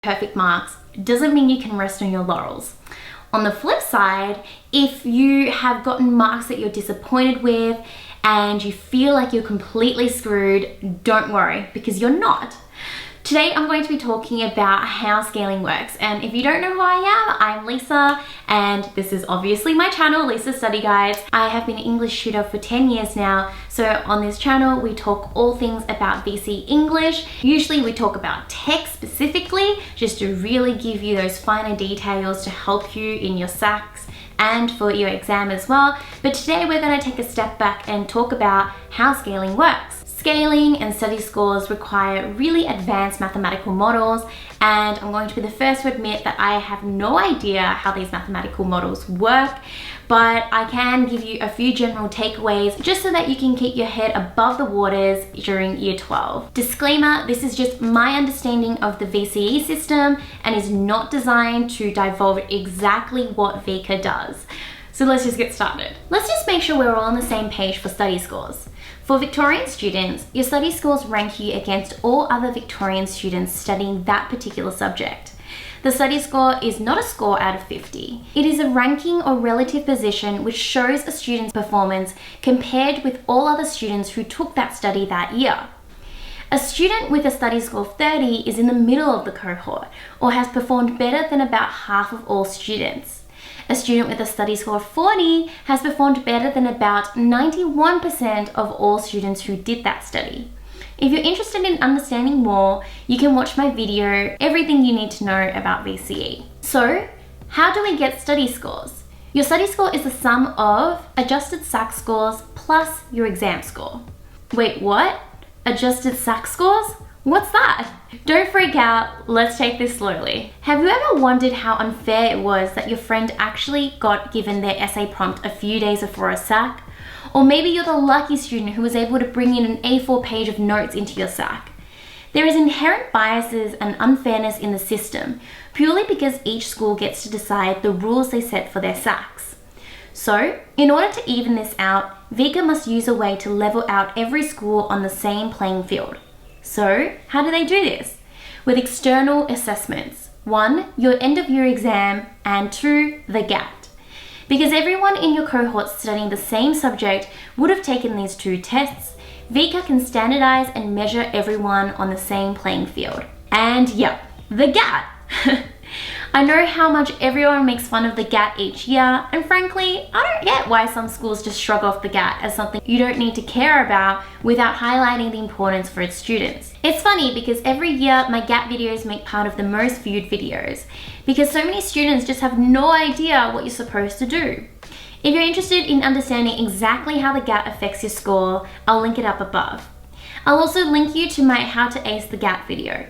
perfect marks doesn't mean you can rest on your laurels. On the flip side, if you have gotten marks that you're disappointed with and you feel like you're completely screwed, don't worry, because you're not. Today I'm going to be talking about how scaling works, and if you don't know who I am, I'm Lisa and this is obviously my channel, Lisa Study Guides. I have been an English tutor for 10 years now, so on this channel we talk all things about VCE English. Usually we talk about text specifically, just to really give you those finer details to help you in your SACs and for your exam as well. But today we're going to take a step back and talk about how scaling works. Scaling and study scores require really advanced mathematical models, and I'm going to be the first to admit that I have no idea how these mathematical models work, but I can give you a few general takeaways just so that you can keep your head above the waters during year 12. Disclaimer, this is just my understanding of the VCE system and is not designed to divulge exactly what VICA does. So let's just get started. Let's just make sure we're all on the same page for study scores. For Victorian students, your study scores rank you against all other Victorian students studying that particular subject. The study score is not a score out of 50. It is a ranking or relative position which shows a student's performance compared with all other students who took that study that year. A student with a study score of 30 is in the middle of the cohort or has performed better than about half of all students. A student with a study score of 40 has performed better than about 91% of all students who did that study. If you're interested in understanding more, you can watch my video, Everything You Need to Know About VCE. So, how do we get study scores? Your study score is the sum of adjusted SAC scores plus your exam score. Wait, what? Adjusted SAC scores? What's that? Don't freak out, let's take this slowly. Have you ever wondered how unfair it was that your friend actually got given their essay prompt a few days before a SAC? Or maybe you're the lucky student who was able to bring in an A4 page of notes into your SAC. There is inherent biases and unfairness in the system, purely because each school gets to decide the rules they set for their SACs. So, in order to even this out, VICA must use a way to level out every school on the same playing field. So, how do they do this? With external assessments. 1, your end of year exam, and 2, the GAT. Because everyone in your cohort studying the same subject would have taken these 2 tests, VICA can standardize and measure everyone on the same playing field. And yep, the GAT. I know how much everyone makes fun of the GAT each year, and frankly, I don't get why some schools just shrug off the GAT as something you don't need to care about without highlighting the importance for its students. It's funny because every year my GAT videos make part of the most viewed videos because so many students just have no idea what you're supposed to do. If you're interested in understanding exactly how the GAT affects your score, I'll link it up above. I'll also link you to my How to Ace the GAT video.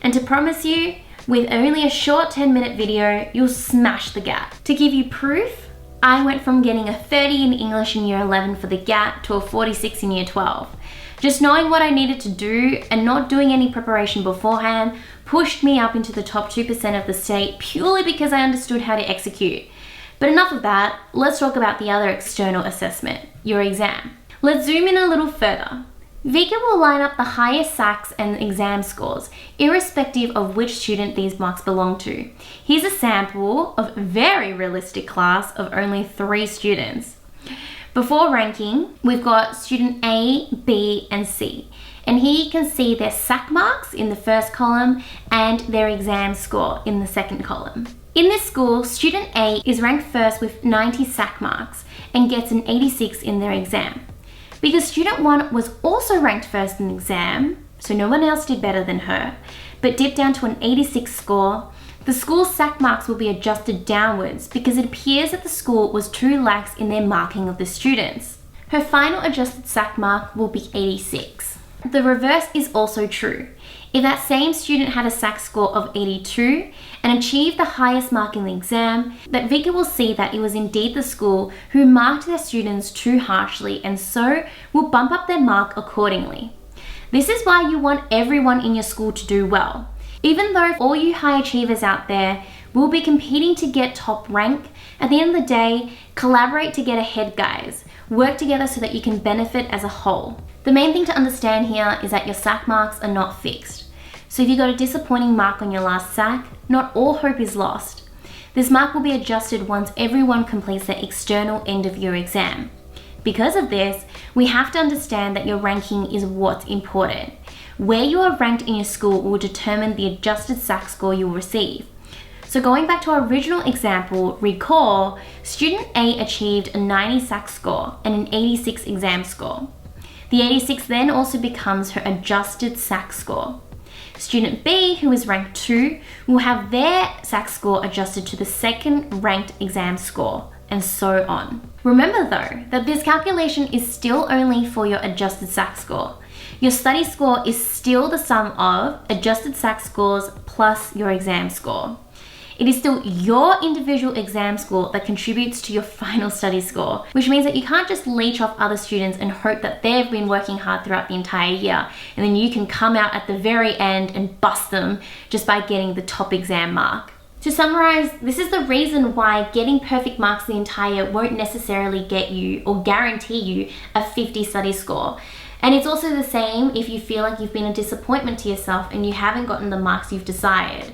And to promise you, with only a short 10-minute video, you'll smash the GAT. To give you proof, I went from getting a 30 in English in year 11 for the GAT to a 46 in year 12. Just knowing what I needed to do and not doing any preparation beforehand pushed me up into the top 2% of the state purely because I understood how to execute. But enough of that, let's talk about the other external assessment, your exam. Let's zoom in a little further. VICA will line up the highest SACs and exam scores, irrespective of which student these marks belong to. Here's a sample of a very realistic class of only 3 students. Before ranking, we've got student A, B, and C. And here you can see their SAC marks in the first column and their exam score in the second column. In this school, student A is ranked first with 90 SAC marks and gets an 86 in their exam. Because student 1 was also ranked first in the exam, so no one else did better than her, but dipped down to an 86 score, the school's SAC marks will be adjusted downwards because it appears that the school was too lax in their marking of the students. Her final adjusted SAC mark will be 86. The reverse is also true. If that same student had a SAC score of 82 and achieved the highest mark in the exam, that VICA will see that it was indeed the school who marked their students too harshly and so will bump up their mark accordingly. This is why you want everyone in your school to do well. Even though all you high achievers out there will be competing to get top rank, at the end of the day, collaborate to get ahead, guys. Work together so that you can benefit as a whole. The main thing to understand here is that your SAC marks are not fixed. So if you got a disappointing mark on your last SAC, not all hope is lost. This mark will be adjusted once everyone completes their external end-of-year exam. Because of this, we have to understand that your ranking is what's important. Where you are ranked in your school will determine the adjusted SAC score you will receive. So going back to our original example, recall, student A achieved a 90 SAC score and an 86 exam score. The 86 then also becomes her adjusted SAC score. Student B, who is ranked 2, will have their SAC score adjusted to the second ranked exam score, and so on. Remember though, that this calculation is still only for your adjusted SAC score. Your study score is still the sum of adjusted SAC scores plus your exam score. It is still your individual exam score that contributes to your final study score, which means that you can't just leech off other students and hope that they've been working hard throughout the entire year, and then you can come out at the very end and bust them just by getting the top exam mark. To summarize, this is the reason why getting perfect marks the entire year won't necessarily get you or guarantee you a 50 study score. And it's also the same if you feel like you've been a disappointment to yourself and you haven't gotten the marks you've desired.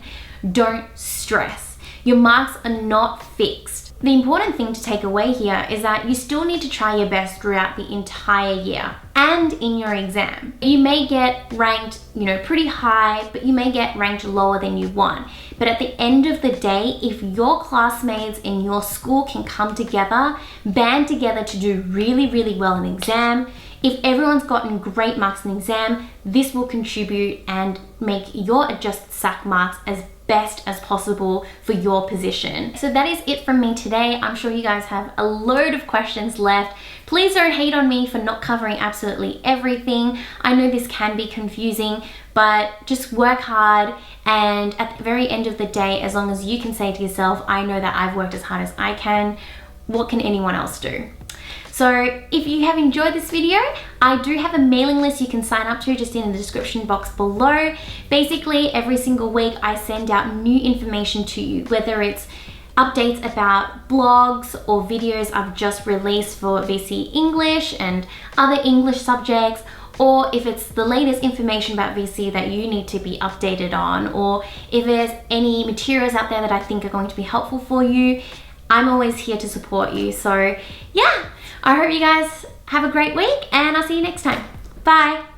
Don't stress. Your marks are not fixed. The important thing to take away here is that you still need to try your best throughout the entire year and in your exam. You may get ranked, pretty high, but you may get ranked lower than you want. But at the end of the day, if your classmates in your school can come together, band together to do really, really well in exam, if everyone's gotten great marks in exam, this will contribute and make your adjusted SAC marks as best as possible for your position. So that is it from me today. I'm sure you guys have a load of questions left. Please don't hate on me for not covering absolutely everything. I know this can be confusing, but just work hard, and at the very end of the day, as long as you can say to yourself, I know that I've worked as hard as I can, what can anyone else do? So if you have enjoyed this video, I do have a mailing list you can sign up to just in the description box below. Basically, every single week I send out new information to you, whether it's updates about blogs or videos I've just released for VC English and other English subjects, or if it's the latest information about VC that you need to be updated on, or if there's any materials out there that I think are going to be helpful for you. I'm always here to support you. So yeah, I hope you guys have a great week, and I'll see you next time. Bye.